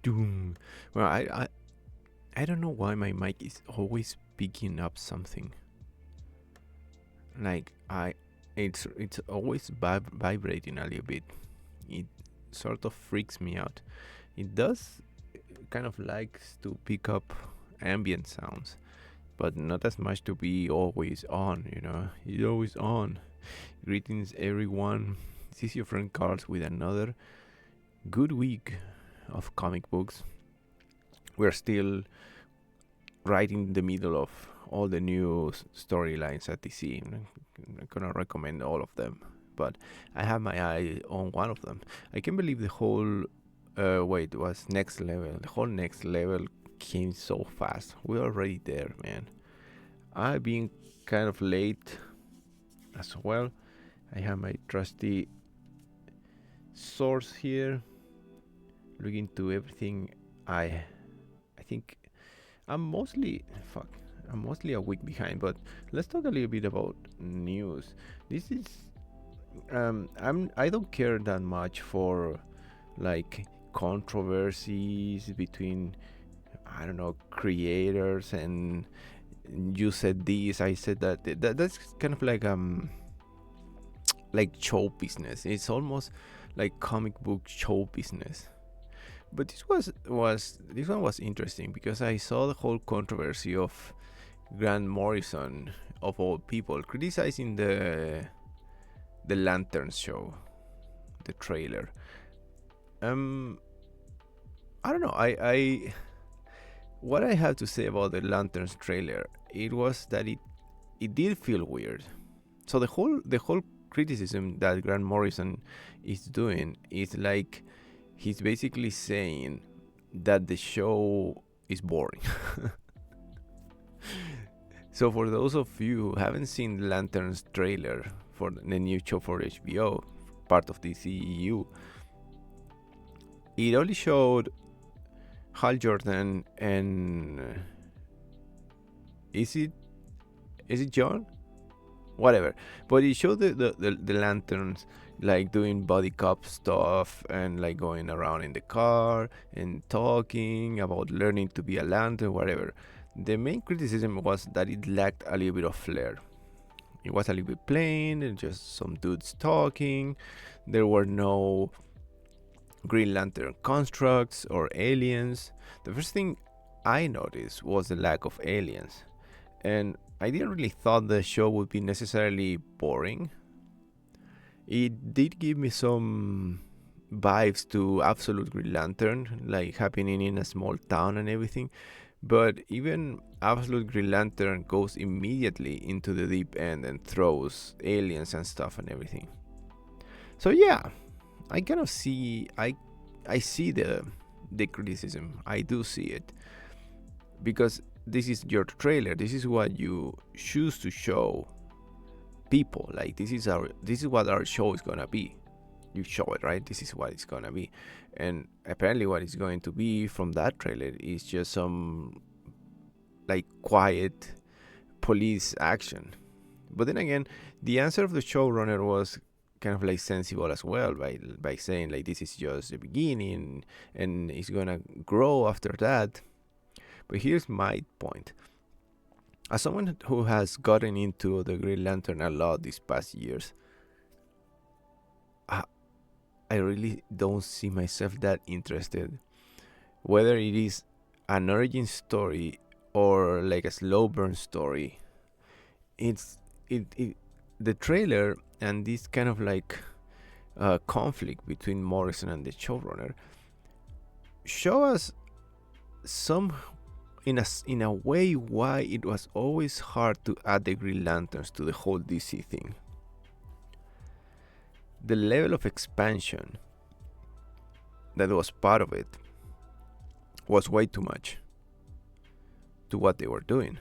Doom. Well, I don't know why my mic is always picking up something. Like it's always vibrating a little bit. It sort of freaks me out. It does kind of likes to pick up ambient sounds, but not as much to be always on. It's always on. Greetings, everyone. This is your friend Carlz with another good week of comic books. We're still right in the middle of all the new storylines at DC. I'm not gonna recommend all of them, but I have my eye on one of them. I can't believe the whole it was Next Level. The whole Next Level came so fast. We're already there, man. I've been kind of late as well. I have my trusty source here, looking to everything. I think I'm mostly a week behind, but let's talk a little bit about news. This is I don't care that much for like controversies between, I don't know, creators and you said this, I said that. That's kind of like show business. It's almost like comic book show business. But this one was interesting because I saw the whole controversy of Grant Morrison, of all people, criticizing the Lanterns show, the trailer. I don't know. I what I have to say about the Lanterns trailer, it was that it did feel weird. So the whole criticism that Grant Morrison is doing is like he's basically saying that the show is boring. So for those of you who haven't seen the Lanterns trailer for the new show for HBO, part of the CEU, it only showed Hal Jordan and is it John? Whatever. But it showed the Lanterns like doing body cop stuff and like going around in the car and talking about learning to be a lantern, whatever. The main criticism was that it lacked a little bit of flair. It was a little bit plain and just some dudes talking. There were no Green Lantern constructs or aliens. The first thing I noticed was the lack of aliens. And I didn't really thought the show would be necessarily boring. It did give me some vibes to Absolute Green Lantern, like happening in a small town and everything. But even Absolute Green Lantern goes immediately into the deep end and throws aliens and stuff and everything. So yeah, I kind of see I see the criticism. I do see it because this is your trailer. This is what you choose to show people. Like this is what our show is gonna be. You show it, right? This is what it's gonna be, and apparently what it's going to be from that trailer is just some like quiet police action. But then again, the answer of the showrunner was kind of like sensible as well by saying like this is just the beginning and it's gonna grow after that. But here's my point. As someone who has gotten into the Green Lantern a lot these past years, I really don't see myself that interested. Whether it is an origin story or like a slow burn story, it's the trailer and this kind of like conflict between Morrison and the showrunner show us some in a way why it was always hard to add the Green Lanterns to the whole DC thing. The level of expansion that was part of it was way too much to what they were doing.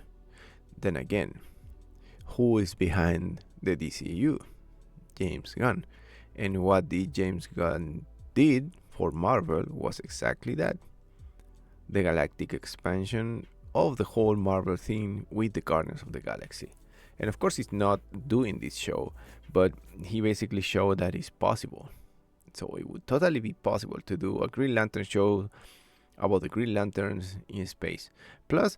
Then again, who is behind the DCU? James Gunn. And what James Gunn did for Marvel was exactly that. The galactic expansion of the whole Marvel thing with the Guardians of the Galaxy. And of course he's not doing this show, but he basically showed that it's possible. So it would totally be possible to do a Green Lantern show about the Green Lanterns in space. Plus,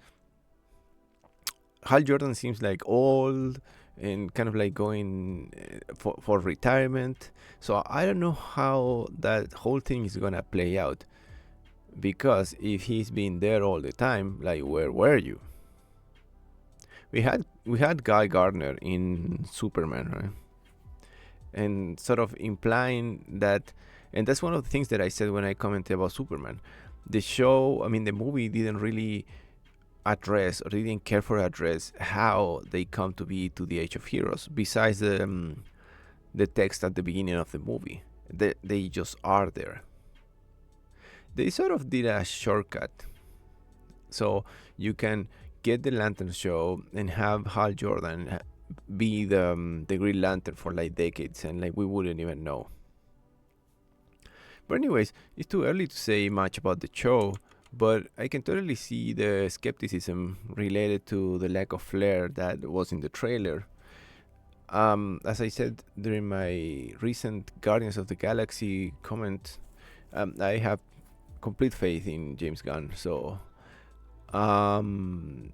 Hal Jordan seems like old and kind of like going for retirement. So I don't know how that whole thing is gonna play out. Because if he's been there all the time, like where were you? We had Guy Gardner in Superman, right? And sort of implying that, and that's one of the things that I said when I commented about Superman. The show, I mean, the movie didn't really address or didn't care for address how they come to be to the Age of Heroes. Besides the text at the beginning of the movie, they just are there. They sort of did a shortcut, so you can get the Lantern show and have Hal Jordan be the Green Lantern for like decades, and like we wouldn't even know. But anyways, it's too early to say much about the show, but I can totally see the skepticism related to the lack of flair that was in the trailer. As I said during my recent Guardians of the Galaxy comment, I have complete faith in James Gunn. So, I mean,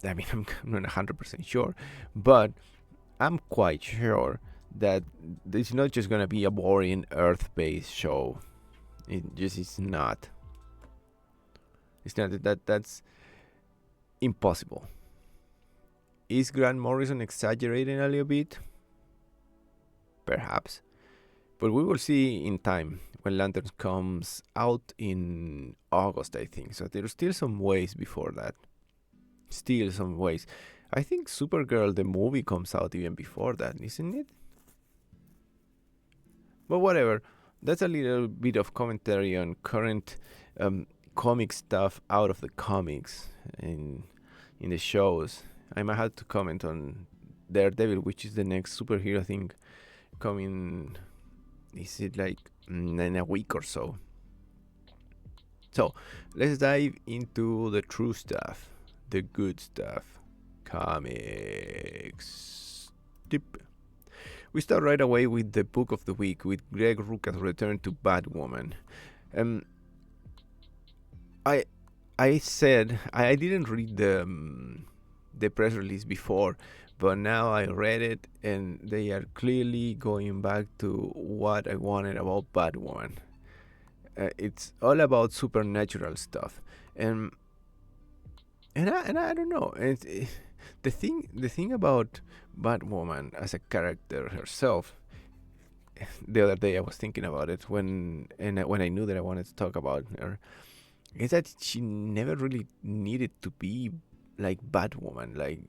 I'm not 100% sure, but I'm quite sure that it's not just gonna be a boring Earth-based show. It just is not. It's not that's impossible. Is Grant Morrison exaggerating a little bit? Perhaps, but we will see in time when Lanterns comes out in August, I think. So there's still some ways before that. Still some ways. I think Supergirl the movie comes out even before that, isn't it? But whatever. That's a little bit of commentary on current comic stuff out of the comics in the shows. I might have to comment on Daredevil, which is the next superhero thing coming. Is it like in a week or so? So let's dive into the true stuff, the good stuff, comics. Dip. We start right away with the book of the week, with Greg Rucka's return to Batwoman. Um, I said I didn't read the press release before, but now I read it, and they are clearly going back to what I wanted about Batwoman. It's all about supernatural stuff, and I don't know. The thing about Batwoman as a character herself. The other day I was thinking about it when I knew that I wanted to talk about her, is that she never really needed to be like Batwoman. Like,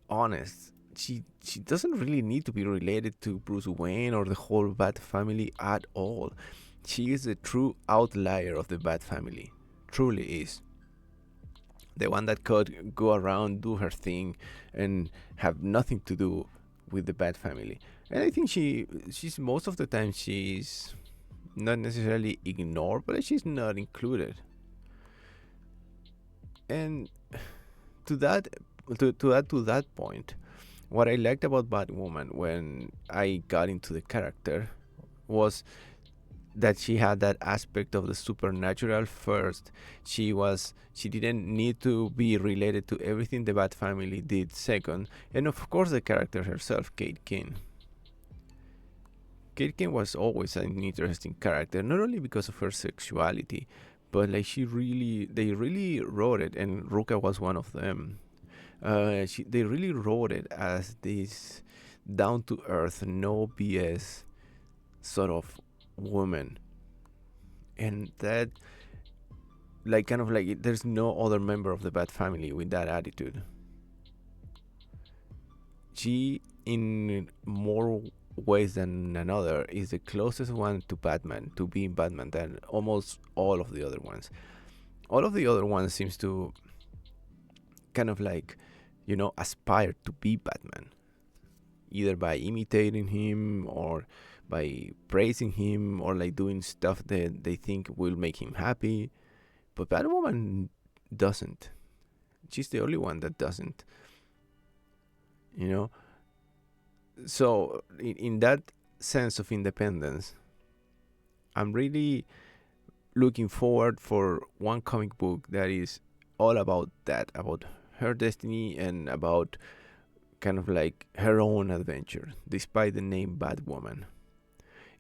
honest, she doesn't really need to be related to Bruce Wayne or the whole Bat family at all. She is a true outlier of the Bat family. Truly is. The one that could go around, do her thing, and have nothing to do with the Bat family. And I think she's most of the time she's not necessarily ignored, but she's not included. And to that to that point, what I liked about Batwoman when I got into the character was that she had that aspect of the supernatural first. She didn't need to be related to everything the Bat family did second, and of course the character herself, Kate Kane. Kate Kane was always an interesting character, not only because of her sexuality, but like they really wrote it, and Ruka was one of them. They really wrote it as this down to earth, no BS sort of woman, and that like kind of like there's no other member of the Bat family with that attitude. She, in more ways than another, is the closest one to Batman, to being Batman, than almost all of the other ones. All of the other ones seems to kind of like, aspire to be Batman, either by imitating him or by praising him or like doing stuff that they think will make him happy. But Batwoman doesn't. She's the only one that doesn't. You know. So in that sense of independence, I'm really looking forward for one comic book that is all about that, about her destiny and about kind of like her own adventure, despite the name Batwoman.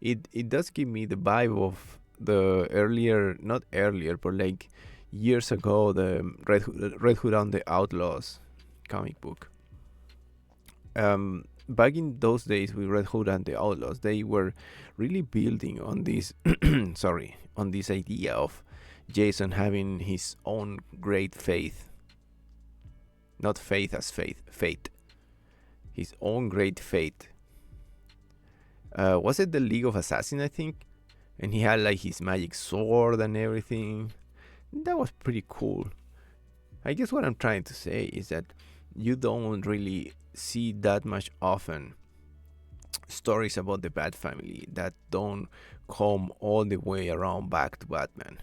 It does give me the vibe of the earlier, not earlier, but like years ago, the Red Hood and the Outlaws comic book. Back in those days with Red Hood and the Outlaws, they were really building on this, sorry, on this idea of Jason having his own great faith, not faith as faith, fate, his own great fate. Was it the League of Assassins, I think? And he had like his magic sword and everything. That was pretty cool. I guess what I'm trying to say is that you don't really see that much often stories about the Bat family that don't come all the way around back to Batman.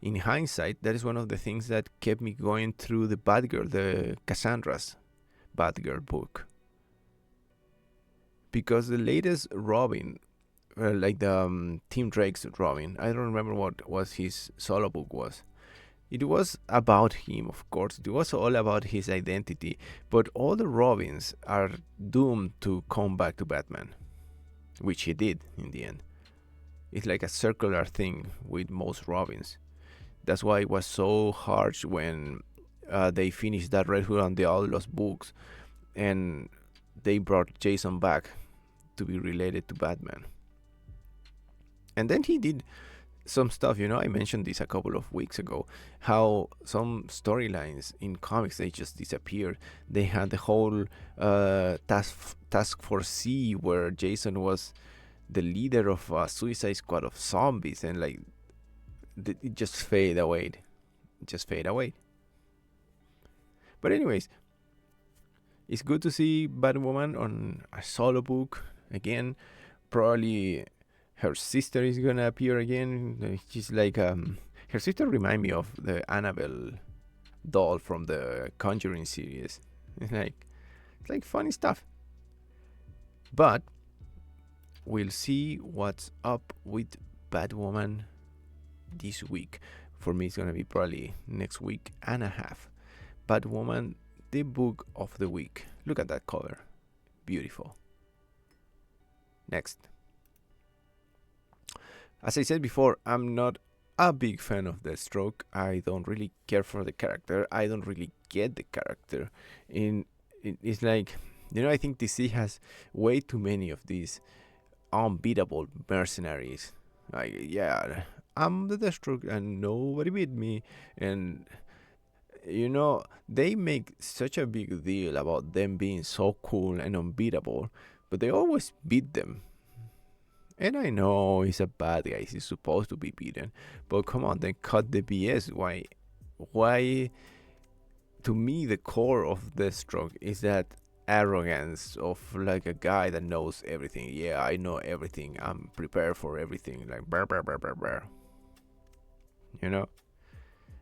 In hindsight, that is one of the things that kept me going through the Batgirl, the Cassandra's Batgirl book. Because the latest Robin, like the Tim Drake's Robin, I don't remember what his solo book was. It was about him, of course. It was all about his identity. But all the Robins are doomed to come back to Batman, which he did in the end. It's like a circular thing with most Robins. That's why it was so harsh when they finished that Red Hood and the Outlaws books and they brought Jason back to be related to Batman. And then he did some stuff, I mentioned this a couple of weeks ago, how some storylines in comics, they just disappeared. They had the whole Task Force C, where Jason was the leader of a Suicide Squad of zombies, and like it just fade away. But anyways, it's good to see Batwoman on a solo book again. Probably her sister is gonna appear again. She's like her sister remind me of the Annabelle doll from the Conjuring series. It's like funny stuff. But we'll see what's up with Batwoman this week. For me, it's gonna be probably next week and a half. Batwoman, the book of the week. Look at that cover, beautiful. Next. As I said before, I'm not a big fan of Deathstroke. I don't really care for the character. I don't really get the character. It's like, I think DC has way too many of these unbeatable mercenaries. Like, yeah, I'm the Deathstroke and nobody beat me. And, they make such a big deal about them being so cool and unbeatable, but they always beat them. And I know he's a bad guy, he's supposed to be beaten, but come on, then cut the BS. Why? To me, the core of Deathstroke is that arrogance of like a guy that knows everything. Yeah, I know everything. I'm prepared for everything. Like brr, brr, brr, brr, brr.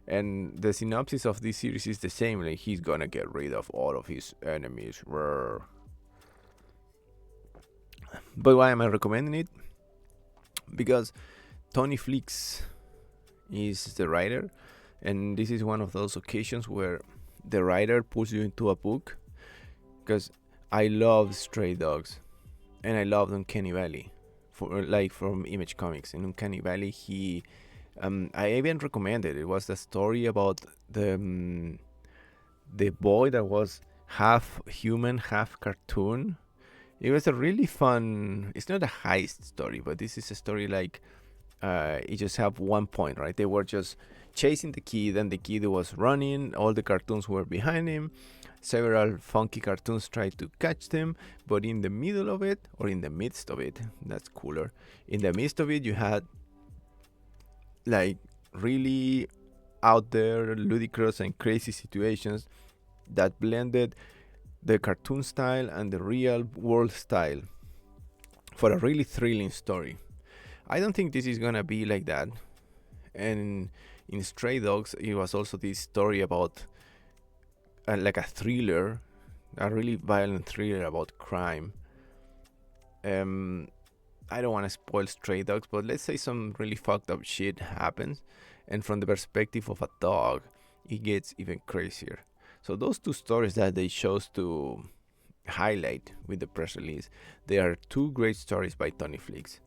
And the synopsis of this series is the same. Like, he's gonna get rid of all of his enemies. Brr. But why am I recommending it? Because Tony Fleeks is the writer, and this is one of those occasions where the writer pulls you into a book. Because I love Stray Dogs, and I loved Uncanny Valley, from Image Comics. In Uncanny Valley, I even recommended it. Was the story about the boy that was half human, half cartoon. It was a really fun. It's not a heist story, but this is a story like it just have one point, right? They were just chasing the kid, and the kid was running. All the cartoons were behind him. Several funky cartoons tried to catch them, but in the middle of it, or in the midst of it, that's cooler. In the midst of it, you had like really out there, ludicrous and crazy situations that blended the cartoon style and the real world style for a really thrilling story. I don't think this is gonna be like that. And in Stray Dogs, it was also this story about like a thriller, a really violent thriller about crime. I don't want to spoil Stray Dogs, but let's say some really fucked up shit happens, and from the perspective of a dog, it gets even crazier. So those two stories that they chose to highlight with the press release, they are two great stories by Tony Flicks.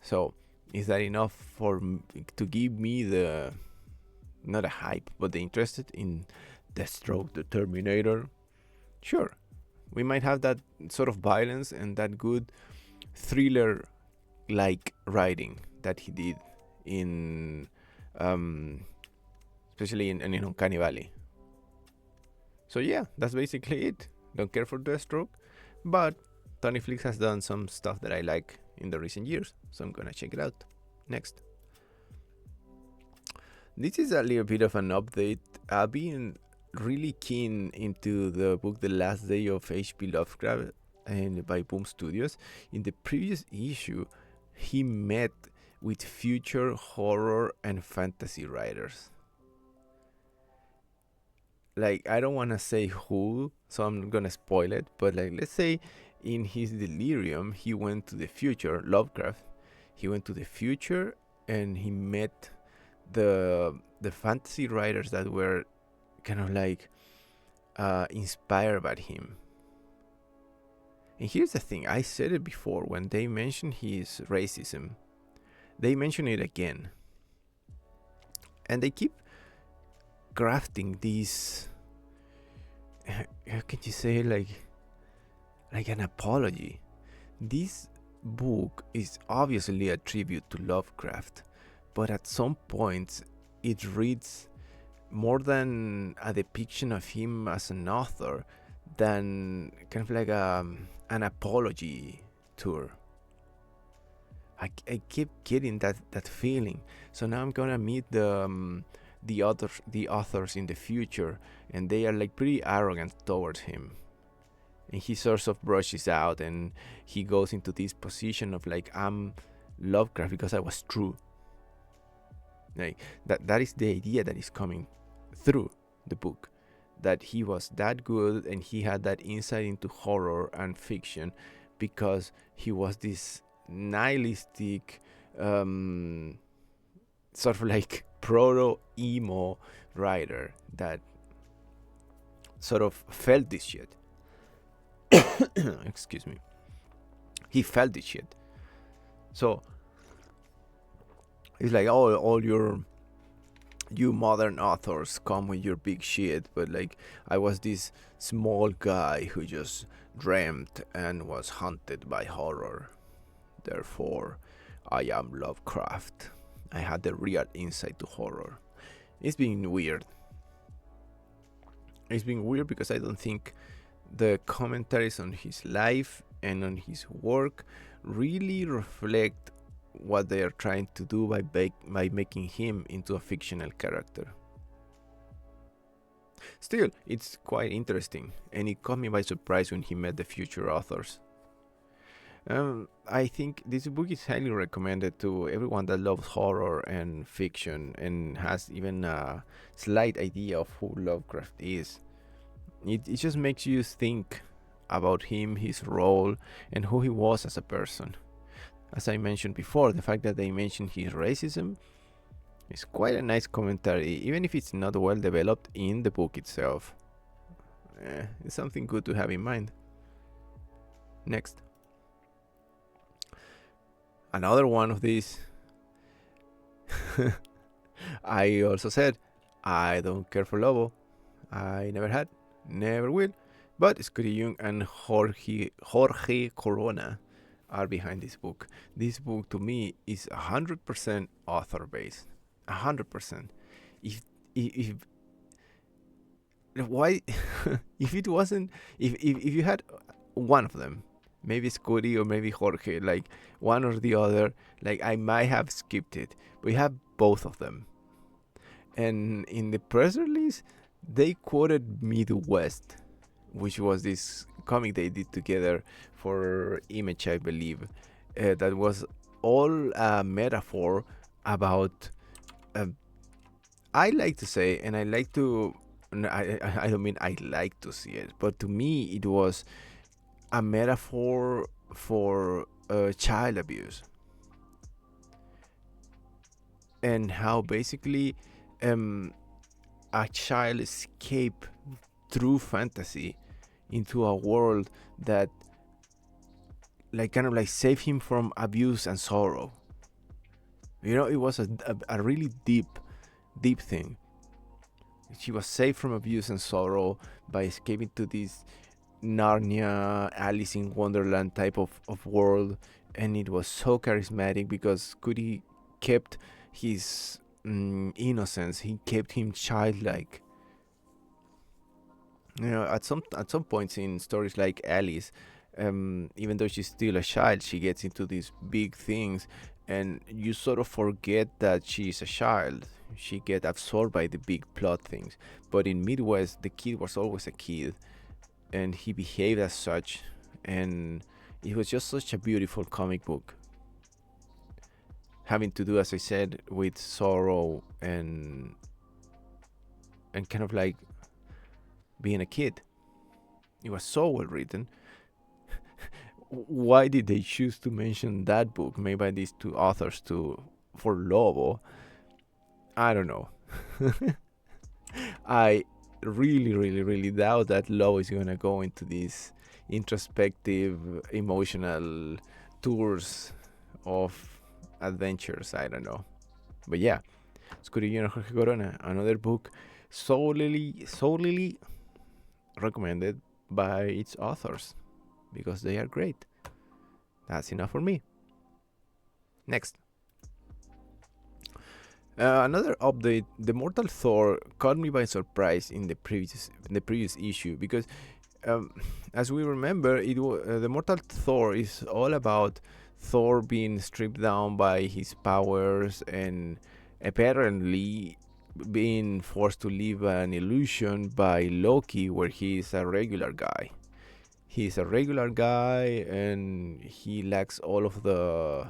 So is that enough to give me the not a hype, but the interested in Deathstroke the Terminator? Sure, we might have that sort of violence and that good thriller like writing that he did in especially in Uncanny Valley. So yeah, that's basically it. Don't care for Deathstroke, but Tony Flicks has done some stuff that I like in the recent years, so I'm gonna check it out. Next. This is a little bit of an update. I've been really keen into the book The Last Day of HP Lovecraft and by Boom Studios. In the previous issue, he met with future horror and fantasy writers. Like, I don't want to say who, so I'm gonna spoil it, but like, let's say in his delirium he went to the future. Lovecraft, he went to the future and he met the fantasy writers that were kind of like inspired by him. And here's the thing, I said it before, when they mentioned his racism, they mention it again, and they keep crafting these, how can you say, like an apology. This book is obviously a tribute to Lovecraft, but at some points it reads more than a depiction of him as an author than kind of like an apology tour. I keep getting that feeling. So now I'm gonna meet the authors in the future, and they are like pretty arrogant towards him, and he sort of brushes out, and he goes into this position of like, I'm Lovecraft because I was true. Like that is the idea that is coming through the book, that he was that good and he had that insight into horror and fiction because he was this nihilistic sort of like proto emo writer that sort of felt this shit. Excuse me. He felt this shit. So it's like, oh, all you modern authors come with your big shit, but like, I was this small guy who just dreamt and was haunted by horror. Therefore, I am Lovecraft. I had the real insight to horror. It's been weird. It's been weird because I don't think the commentaries on his life and on his work really reflect what they are trying to do by making him into a fictional character. Still, it's quite interesting, and it caught me by surprise when he met the future authors. I think this book is highly recommended to everyone that loves horror and fiction and has even a slight idea of who Lovecraft is. It just makes you think about him, his role, and who he was as a person. As I mentioned before, the fact that they mention his racism is quite a nice commentary, even if it's not well developed in the book itself. It's something good to have in mind. Next. Another one of these. I also said, I don't care for Lobo. I never had, never will. But Scotty Young and Jorge Corona are behind this book. This book to me is 100% author based. 100%. If why if it wasn't, if you had one of them, maybe Scotty or maybe Jorge, like one or the other, like I might have skipped it. We have both of them. And in the press release, they quoted Midwest, which was this comic they did together for Image, I believe. That was all a metaphor about, I like to say, and I like to, I don't mean I like to see it, but to me it was a metaphor for child abuse, and how basically um, a child escape through fantasy into a world that like kind of like save him from abuse and sorrow. You know, it was a really deep thing. She was saved from abuse and sorrow by escaping to this Narnia, Alice in Wonderland type of world, and it was so charismatic because Cudi kept his innocence. He kept him childlike. You know, at some points in stories like Alice, even though she's still a child, she gets into these big things, and you sort of forget that she's a child. She get absorbed by the big plot things. But in Midwest, the kid was always a kid, and he behaved as such, and it was just such a beautiful comic book, having to do, as I said, with sorrow and kind of like being a kid. It was so well written. Why did they choose to mention that book made by these two authors for Lobo? I don't know. I really doubt that Lobo is gonna go into these introspective, emotional tours of adventures. I don't know, but yeah, Escudillo and Jorge Corona, another book solely recommended by its authors because they are great. That's enough for me. Next. Another update: the Mortal Thor caught me by surprise in the previous issue because, as we remember, the Mortal Thor is all about Thor being stripped down by his powers and apparently being forced to live an illusion by Loki, where he is a regular guy. He's a regular guy and he lacks all of the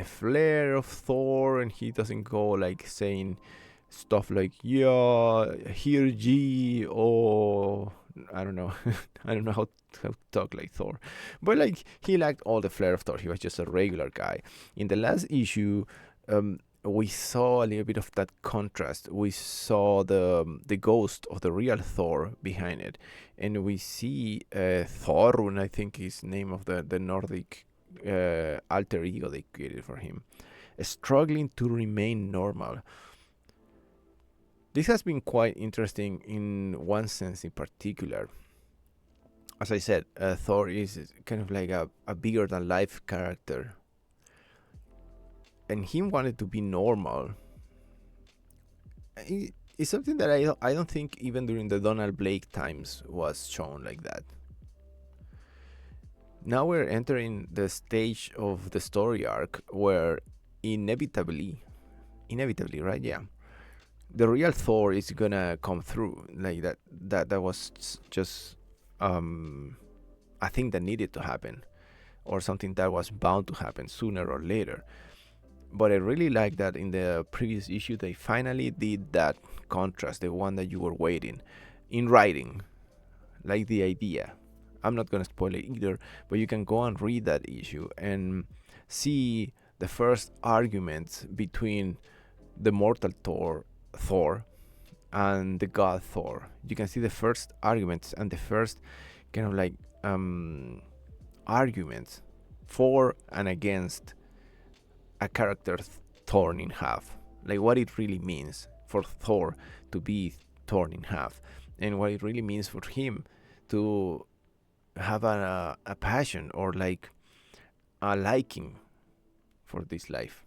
flair of Thor, and he doesn't go like saying stuff like yeah here G or I don't know. I don't know how to talk like Thor, but like he lacked all the flair of Thor. He was just a regular guy. In the last issue, we saw a little bit of that contrast. We saw the ghost of the real Thor behind it, and we see Thorun, I think is name of the Nordic alter ego they created for him, struggling to remain normal. This has been quite interesting in one sense in particular. As I said, Thor is kind of like a bigger than life character, and he wanted to be normal. It's something that I don't think even during the Donald Blake times was shown like that. Now we're entering the stage of the story arc where inevitably, right? Yeah, the real Thor is gonna come through. Like that was just a thing that needed to happen, or something that was bound to happen sooner or later. But I really like that in the previous issue they finally did that contrast, the one that you were waiting, in writing, like the idea. I'm not gonna spoil it either, but you can go and read that issue and see the first arguments between the mortal Thor and the god Thor. You can see the first arguments and the first kind of like arguments for and against a character torn in half, like what it really means for Thor to be torn in half, and what it really means for him to have a passion or like a liking for this life.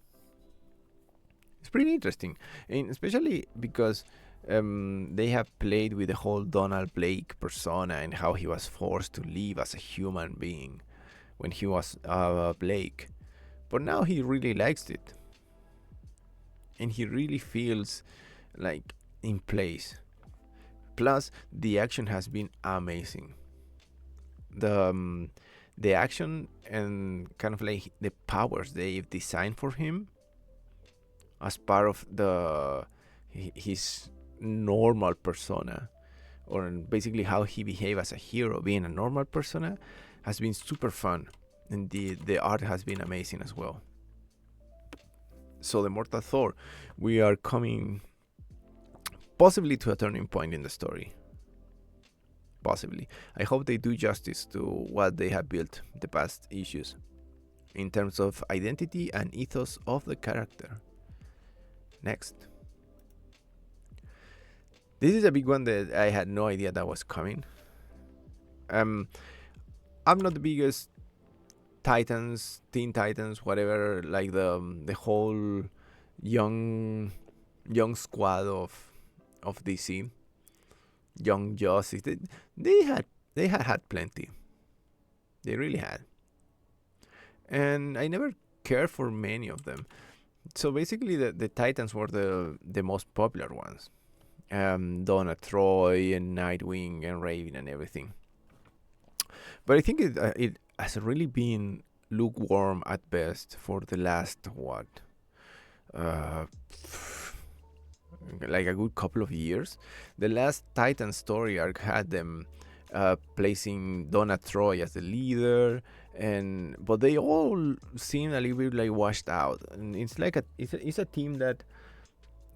It's pretty interesting, and especially because they have played with the whole Donald Blake persona and how he was forced to live as a human being when he was Blake. But now he really likes it. And he really feels like in place. Plus, the action has been amazing. The action and kind of like the powers they've designed for him as part of his normal persona, or basically how he behaves as a hero, being a normal persona, has been super fun. and the art has been amazing as well. So the Mortal Thor, we are coming possibly to a turning point in the story. Possibly. I hope they do justice to what they have built the past issues in terms of identity and ethos of the character. Next. This is a big one that I had no idea that was coming. I'm not the biggest Titans, Teen Titans, whatever, like the whole young squad of DC, Young Justice. They had plenty. They really had, and I never cared for many of them. So basically, the Titans were the most popular ones. Donna Troy and Nightwing and Raven and everything. But I think it has really been lukewarm at best for the last like a good couple of years. The last Titan story arc had them placing Donna Troy as the leader, but they all seem a little bit like washed out. And it's like it's a team that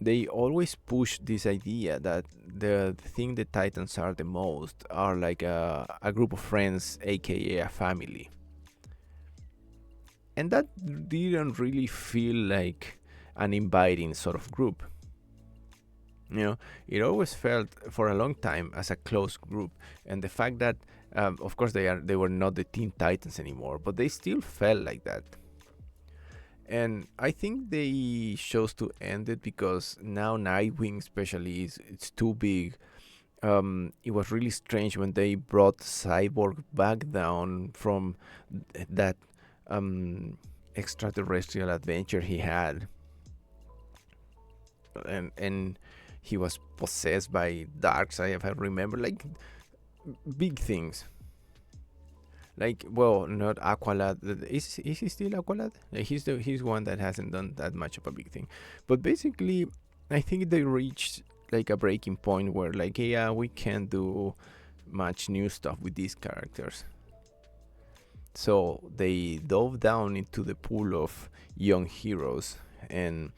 they always push this idea that the thing the Titans are the most are like a group of friends, aka a family. And that didn't really feel like an inviting sort of group. It always felt for a long time as a close group, and the fact that, of course, they were not the Teen Titans anymore, but they still felt like that. And I think they chose to end it because now Nightwing, especially, it's too big. It was really strange when they brought Cyborg back down from that extraterrestrial adventure he had, and he was possessed by Darkseid, if I remember, like big things. Like, well, not Aqualad. Is he still Aqualad? He's one that hasn't done that much of a big thing. But basically, I think they reached like a breaking point where, like, yeah, we can't do much new stuff with these characters. So they dove down into the pool of young heroes, and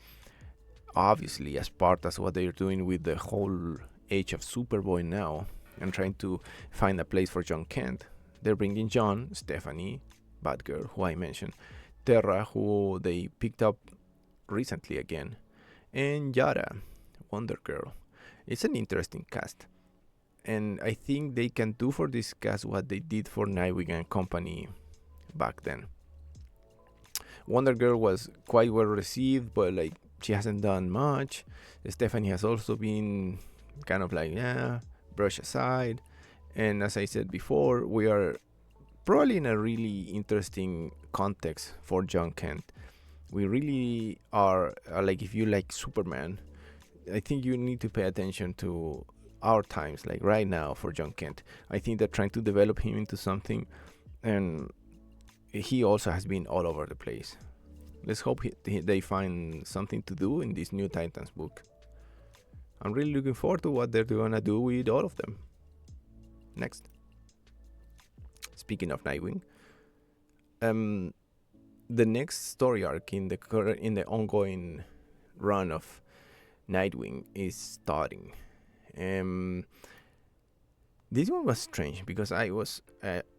obviously, as part of what they're doing with the whole age of Superboy now, and trying to find a place for John Kent, they're bringing John, Stephanie, Batgirl, who I mentioned, Terra, who they picked up recently again, and Yara, Wonder Girl. It's an interesting cast, and I think they can do for this cast what they did for Nightwing and company back then. Wonder Girl was quite well received, but like she hasn't done much. Stephanie has also been kind of like, brush aside. And as I said before, we are probably in a really interesting context for John Kent. We really are like, if you like Superman, I think you need to pay attention to our times, like right now for John Kent. I think they're trying to develop him into something, and he also has been all over the place. Let's hope they find something to do in this new Titans book. I'm really looking forward to what they're gonna do with all of them. Next. Speaking of Nightwing, the next story arc in the ongoing run of Nightwing is starting. This one was strange because I was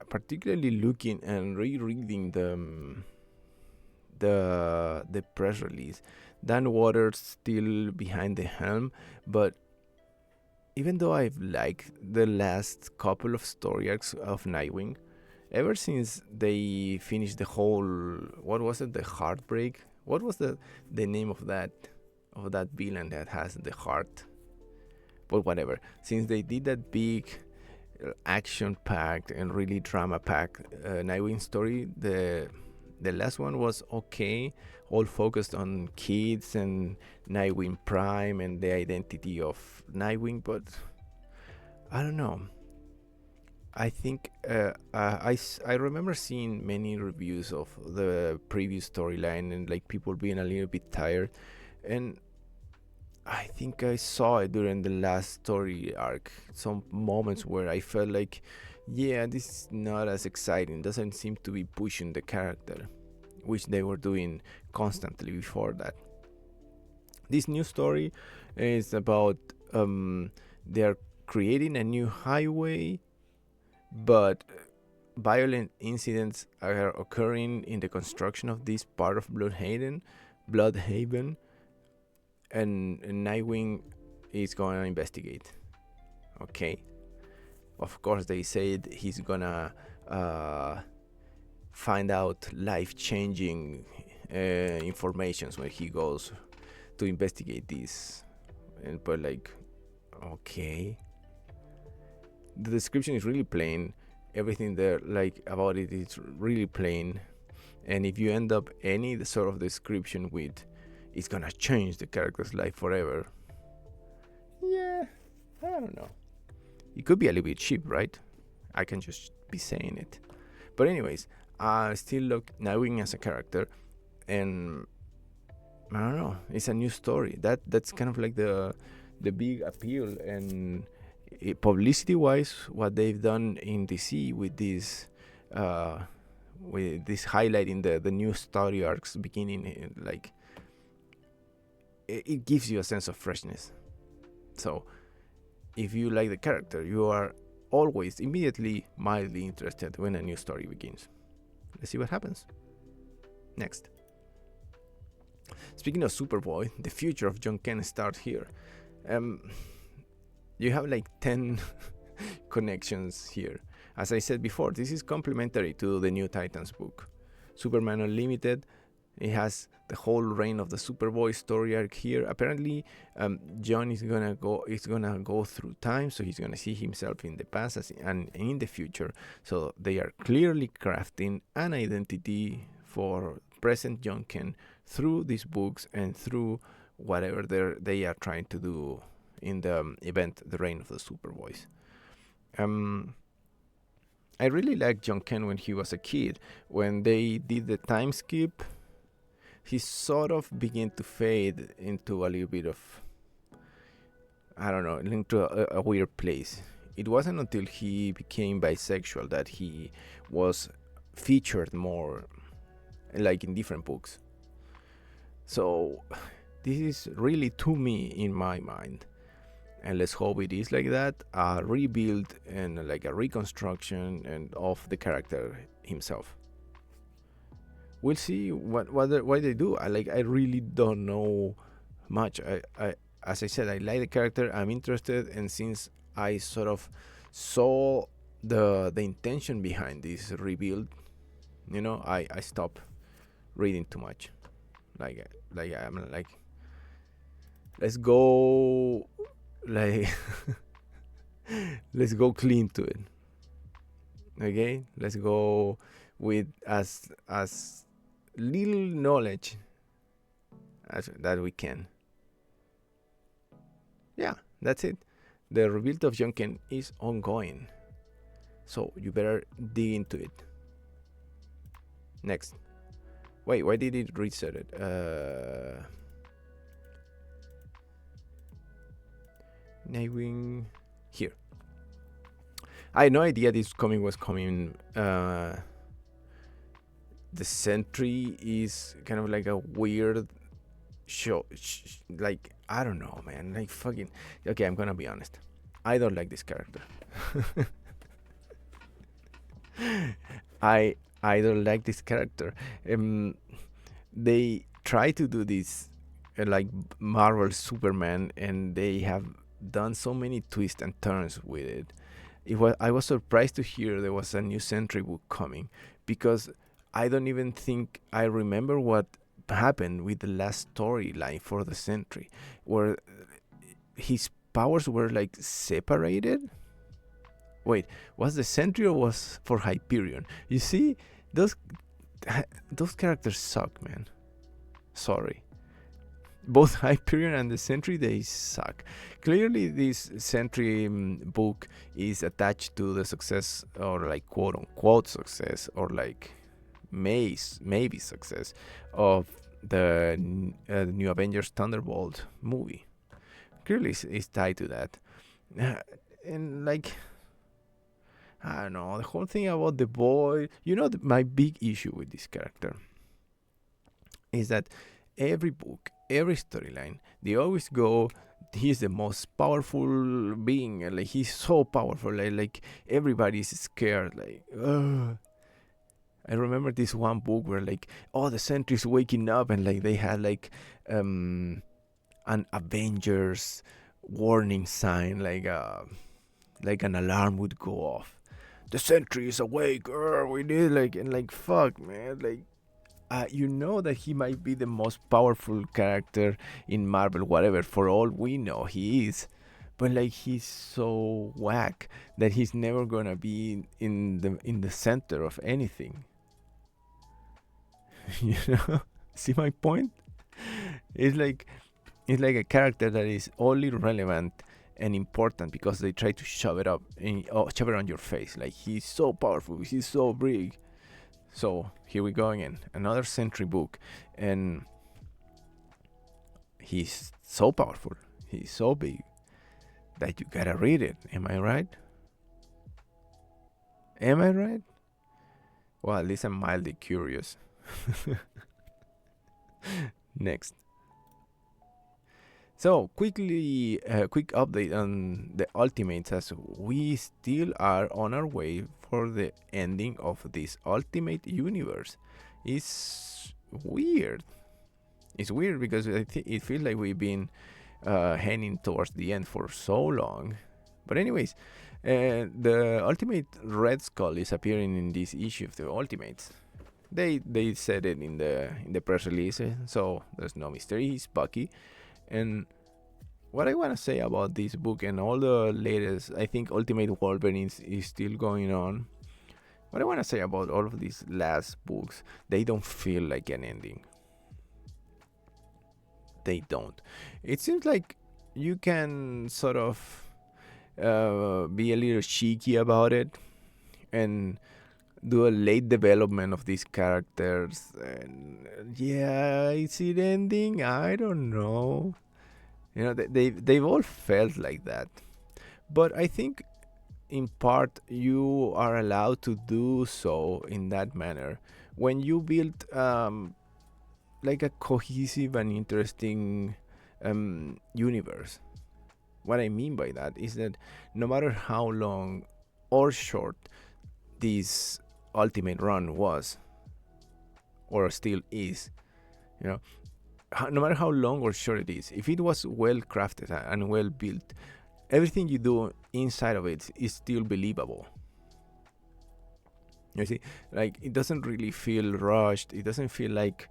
particularly looking and rereading the press release. Dan Waters still behind the helm, but even though I've liked the last couple of story arcs of Nightwing, ever since they finished the whole, what was it, the Heartbreak? What was the name of that villain that has the heart? But whatever. Since they did that big action-packed and really drama-packed Nightwing story, the last one was okay, all focused on kids and Nightwing Prime and the identity of Nightwing, but I don't know. I think I remember seeing many reviews of the previous storyline and like people being a little bit tired, and I think I saw it during the last story arc, some moments where I felt like yeah, this is not as exciting. Doesn't seem to be pushing the character, which they were doing constantly before that. This new story is about they are creating a new highway, but violent incidents are occurring in the construction of this part of Bloodhaven, and Nightwing is going to investigate. Okay, of course they said he's gonna find out life-changing informations when he goes to investigate this, but like, okay, the description is really plain. Everything there, like about it, is really plain. And if you end up any sort of description with, it's gonna change the character's life forever. Yeah, I don't know. It could be a little bit cheap, right? I can just be saying it. But anyways, I still look Nightwing as a character, and I don't know. It's a new story. That's kind of like the big appeal, and publicity-wise, what they've done in DC with this highlighting the new story arcs beginning, like it gives you a sense of freshness. So if you like the character, you are always immediately mildly interested when a new story begins. Let's see what happens next. Speaking of Superboy, the future of John Kent starts here. You have like 10 connections here. As I said before, this is complementary to the New Titans book. Superman Unlimited, it has the whole reign of the Superboy story arc here. Apparently, John is gonna go through time, so he's gonna see himself in the past and in the future. So they are clearly crafting an identity for present John Kent through these books and through whatever they are trying to do in the event, the reign of the Superboys. I really liked John Kent when he was a kid. When they did the time skip, he sort of began to fade into a little bit of, I don't know, into a weird place. It wasn't until he became bisexual that he was featured more, like in different books. So this is really to me in my mind, and let's hope it is like that, a rebuild and like a reconstruction and of the character himself. We'll see what they do. I really don't know much. I as I said, I like the character. I'm interested, and since I sort of saw the intention behind this rebuild, I stopped reading too much. Like I'm like, let's go, like let's go clean to it. Okay, let's go with as little knowledge as that we can. Yeah, that's it. The rebuild of John Kent is ongoing, so you better dig into it. Next. Wait, why did it reset it? Nightwing here. I had no idea this comic was coming. The Sentry is kind of like a weird show. Like, I don't know, man. Like, fucking. Okay, I'm gonna be honest. I don't like this character. I don't like this character. They try to do this like Marvel Superman, and they have done so many twists and turns with it. I was surprised to hear there was a new Sentry book coming, because I don't even think I remember what happened with the last storyline for the Sentry, where his powers were like separated. Wait, was the Sentry or was for Hyperion? You see, those characters suck, man. Sorry. Both Hyperion and the Sentry, they suck. Clearly, this Sentry book is attached to the success, or like quote unquote success, or like maybe success of the new Avengers Thunderbolt movie. Clearly, it's tied to that. And like, I don't know, the whole thing about the boy. My big issue with this character is that every book, every storyline, they always go, he's the most powerful being, and like he's so powerful, like everybody's scared, like ugh. I remember this one book where like all the sentries waking up and like they had like an Avengers warning sign, like an alarm would go off. The sentry is awake. We need like, and like fuck man, like that he might be the most powerful character in Marvel, whatever. For all we know, he is. But like he's so whack that he's never gonna be in the center of anything. you know, see my point? It's like a character that is only relevant and important because they try to shove it shove it on your face. Like he's so powerful, he's so big. So here we go again, another Sentry book, and he's so powerful, he's so big that you gotta read it. Am I right? Am I right? Well, at least I'm mildly curious. Next. So quick update on the Ultimates, as we still are on our way for the ending of this Ultimate universe. It's weird. It's weird because it feels like we've been heading towards the end for so long. But anyways, the Ultimate Red Skull is appearing in this issue of the Ultimates. They said it in the press release, so there's no mystery. He's Bucky. And what I want to say about this book and all the latest, I think Ultimate Wolverine is still going on. What I want to say about all of these last books, they don't feel like an ending. They don't. It seems like you can sort of be a little cheeky about it and do a late development of these characters, and yeah, is it ending? I don't know. They've all felt like that, but I think in part you are allowed to do so in that manner when you build like a cohesive and interesting universe. What I mean by that is that no matter how long or short this Ultimate run was, or still is, no matter how long or short it is, if it was well crafted and well built, everything you do inside of it is still believable. You see, like it doesn't really feel rushed. It doesn't feel like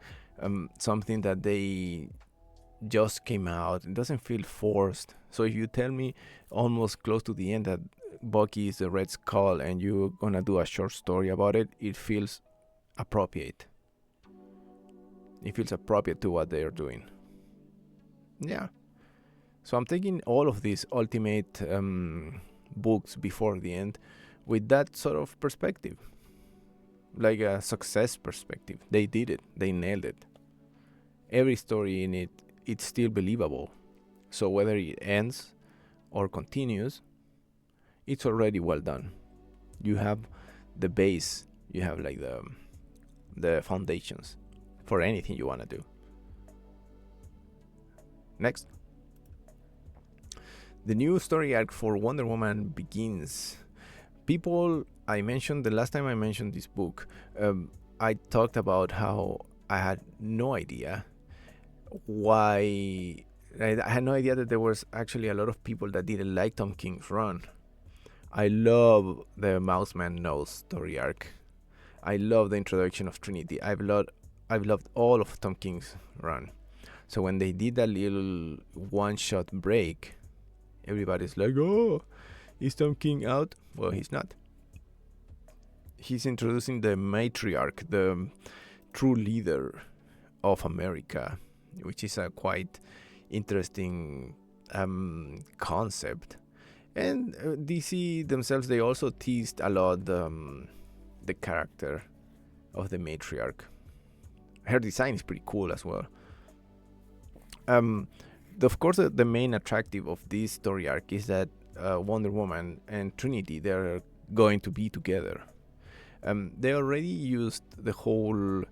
something that they just came out. It doesn't feel forced. So if you tell me almost close to the end that Bucky is the Red Skull and you're gonna do a short story about it, it feels appropriate. It feels appropriate to what they are doing. Yeah. So I'm taking all of these Ultimate books before the end with that sort of perspective, like a success perspective. They did it. They nailed it. Every story in it, it's still believable. So whether it ends or continues, it's already well done. You have the base. You have like the foundations for anything you want to do. Next. The new story arc for Wonder Woman begins. People, I mentioned the last time I mentioned this book, I talked about how I had no idea why. I had no idea that there was actually a lot of people that didn't like Tom King's run. I love the Mouseman Nose story arc. I love the introduction of Trinity. I've loved all of Tom King's run. So when they did that little one-shot break, everybody's like, oh, is Tom King out? Well, he's not. He's introducing the matriarch, the true leader of America, which is a quite interesting concept. And DC themselves, they also teased a lot the character of the matriarch. Her design is pretty cool as well. Of course, the main attractive of this story arc is that Wonder Woman and Trinity, they're going to be together. They already used the whole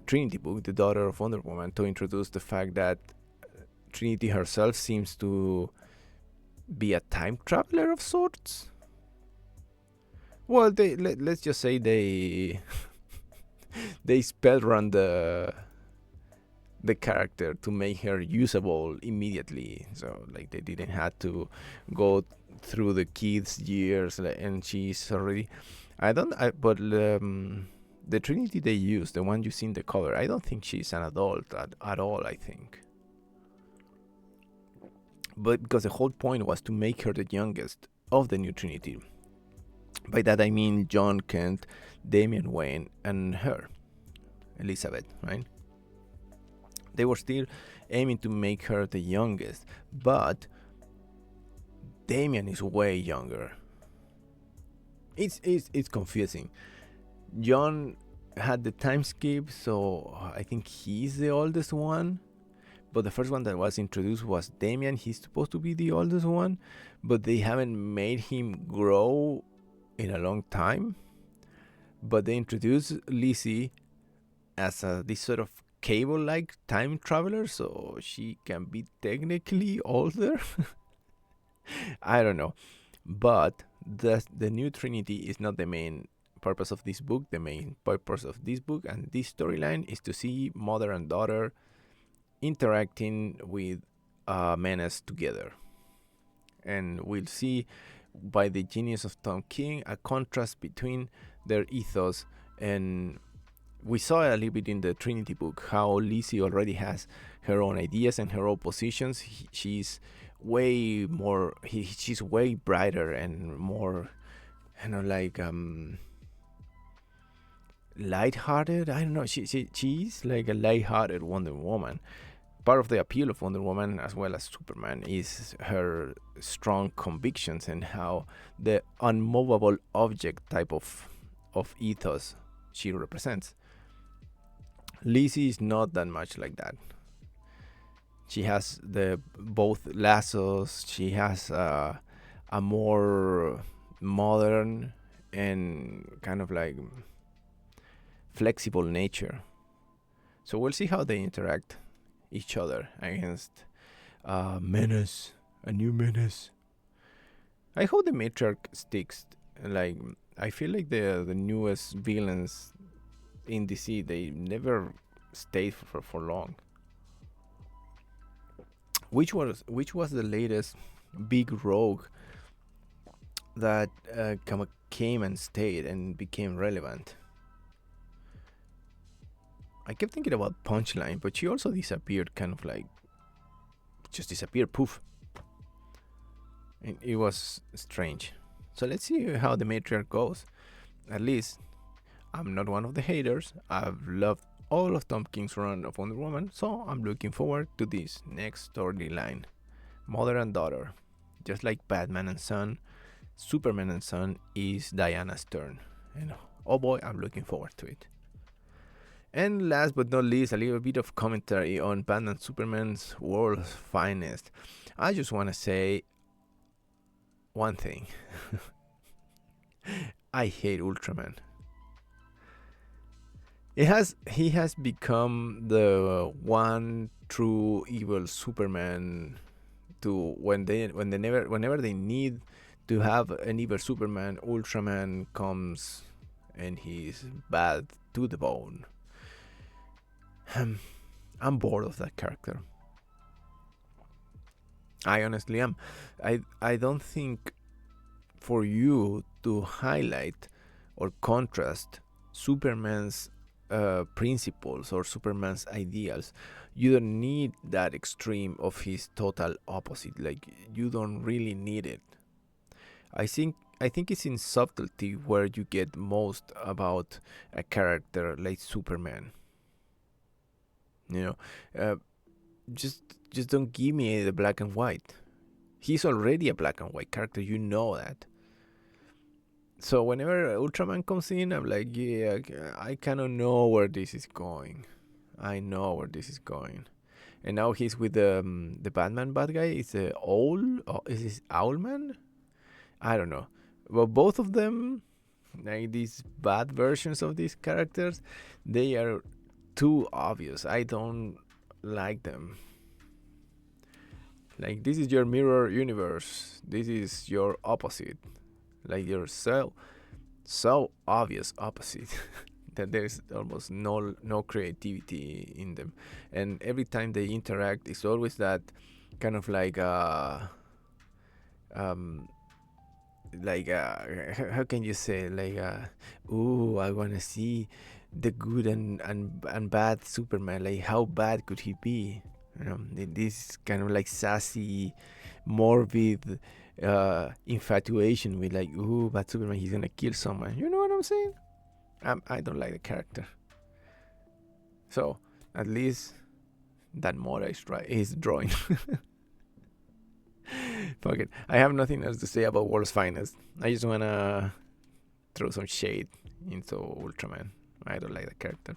Trinity book, the daughter of Wonder Woman, to introduce the fact that Trinity herself seems to be a time traveler of sorts. Well, let's just say they they spell run the character to make her usable immediately. So like they didn't have to go through the kids' years, and she's already. But the Trinity they use, the one you see in the cover, I don't think she's an adult at all. I think, but because the whole point was to make her the youngest of the new Trinity. By that I mean John Kent, Damian Wayne, and her, Elizabeth, right? They were still aiming to make her the youngest, but Damian is way younger. It's confusing. John had the time skip, so I think he's the oldest one. But the first one that was introduced was Damian. He's supposed to be the oldest one, but they haven't made him grow in a long time. But they introduced Lizzie as this sort of Cable-like time traveler, so she can be technically older. I don't know, but the new Trinity is not the main purpose of this book. The main purpose of this book and this storyline is to see mother and daughter interacting with Menace together, and we'll see by the genius of Tom King a contrast between their ethos. And we saw a little bit in the Trinity book how Lizzie already has her own ideas and her own positions. She's way more. She's way brighter and more, like lighthearted. I don't know. She's like a lighthearted Wonder Woman. Part of the appeal of Wonder Woman, as well as Superman, is her strong convictions and how the unmovable object type of ethos she represents. Lizzie is not that much like that. She has the both lassos. She has a more modern and kind of like flexible nature. So we'll see how they interact each other against Menace, a new Menace. I hope the matriarch sticks. Like, I feel like the newest villains in DC, they never stayed for long. Which was the latest big rogue that came and stayed and became relevant? I kept thinking about Punchline, but she also disappeared, kind of like just disappeared, poof. And it was strange. So let's see how the matriarch goes. At least I'm not one of the haters. I've loved all of Tom King's run of Wonder Woman, so I'm looking forward to this next storyline. Mother and daughter. Just like Batman and Son, Superman and Son is Diana's turn. And oh boy, I'm looking forward to it. And last but not least, a little bit of commentary on Batman Superman's World's Finest. I just want to say one thing. I hate Ultraman. He has become the one true evil Superman. Whenever they need to have an evil Superman, Ultraman comes and he's bad to the bone. I'm bored of that character. I honestly am. I don't think for you to highlight or contrast Superman's principles or Superman's ideals, you don't need that extreme of his total opposite. Like, you don't really need it. I think it's in subtlety where you get most about a character like Superman. Just don't give me the black and white. He's already a black and white character, you know that. So whenever Ultraman comes in, I'm like, yeah, I kind of know where this is going. I know where this is going. And now he's with the Batman bad guy. Is the Owl? Is this Owlman? I don't know. But both of them, like these bad versions of these characters, they are too obvious. I don't like them. Like, this is your mirror universe. This is your opposite. Like, you're so obvious opposite that there's almost no creativity in them. And every time they interact, it's always that kind of um how can you say, ooh, I want to see the good and bad Superman. Like, how bad could he be? This kind of like sassy, morbid infatuation with, like, ooh, bad Superman, he's gonna kill someone. You know what I'm saying? I don't like the character. So at least that Mora is drawing. Fuck it. I have nothing else to say about World's Finest. I just wanna throw some shade into Ultraman. I don't like the character.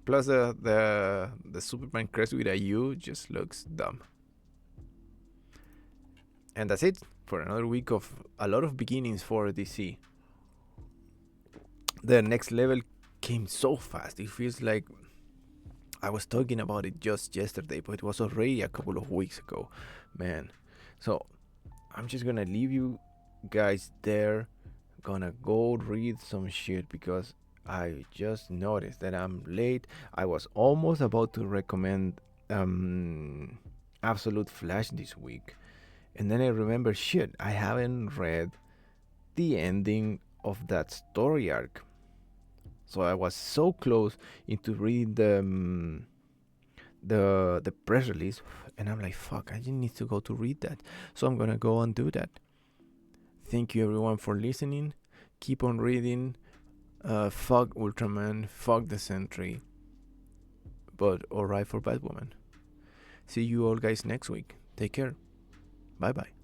Plus, the Superman crest with a U just looks dumb. And that's it for another week of a lot of beginnings for DC. The next level came so fast. It feels like I was talking about it just yesterday, but it was already a couple of weeks ago, man. So I'm just gonna leave you guys there. Gonna go read some shit because I just noticed that I'm late. I was almost about to recommend Absolute Flash this week, and then I remember, shit, I haven't read the ending of that story arc. So I was so close into reading the press release, and I'm like, fuck, I just need to go to read that. So I'm gonna go and do that. Thank you everyone for listening. Keep on reading. Fuck Ultraman, fuck the Sentry, but alright for Batwoman. See you all guys next week. Take care. Bye bye.